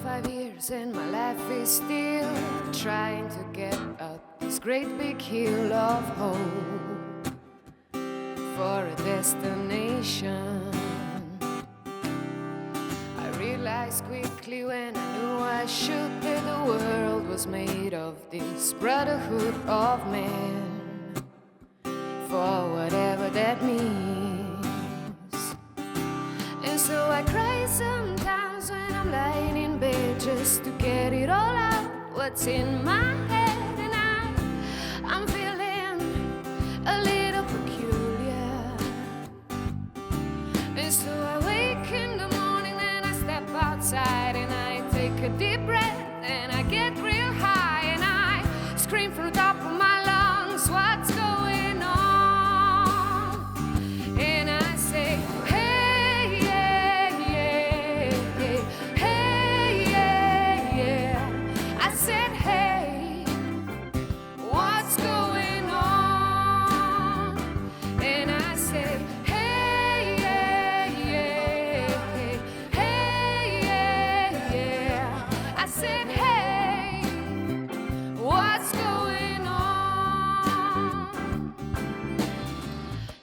5 years and my life is still trying to get up this great big hill of hope for a destination. I realized quickly when I knew I should that the world was made of this brotherhood of men, for whatever that means. And so I cry sometimes when I'm lying in bed just to get it all out, what's in my head. And I'm feeling a little peculiar. And so I wake in the morning and I step outside and I take a deep breath and I get real high and I scream from the top of my lungs, what's going on? And I say, hey, yeah, yeah, yeah, hey, yeah, yeah. I said, hey, what's going on? And I said, hey, yeah, yeah, hey, yeah, yeah. I said, hey, what's going on?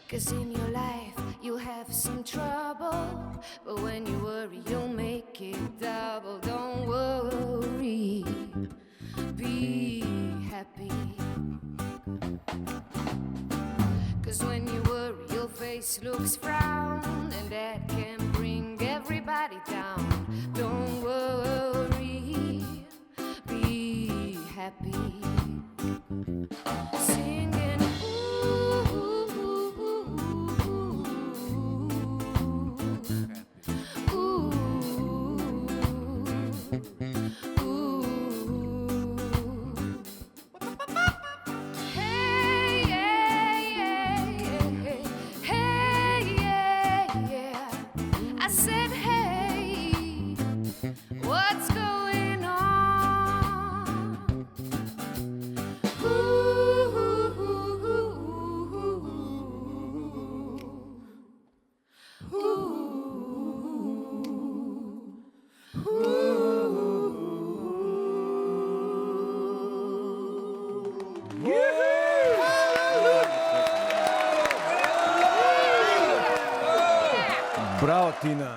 'Cause in your life you have some trouble, but when you worry you'll make it double. Don't worry, be happy. 'Cause when you worry your face looks frown, and that can bring everybody down. Don't worry, be happy. Singing ooh, ooh, ooh, ooh, hey, yeah, yeah, yeah, hey, yeah, yeah. I said, hey, what's going on? Ooh, Bravo, Tina.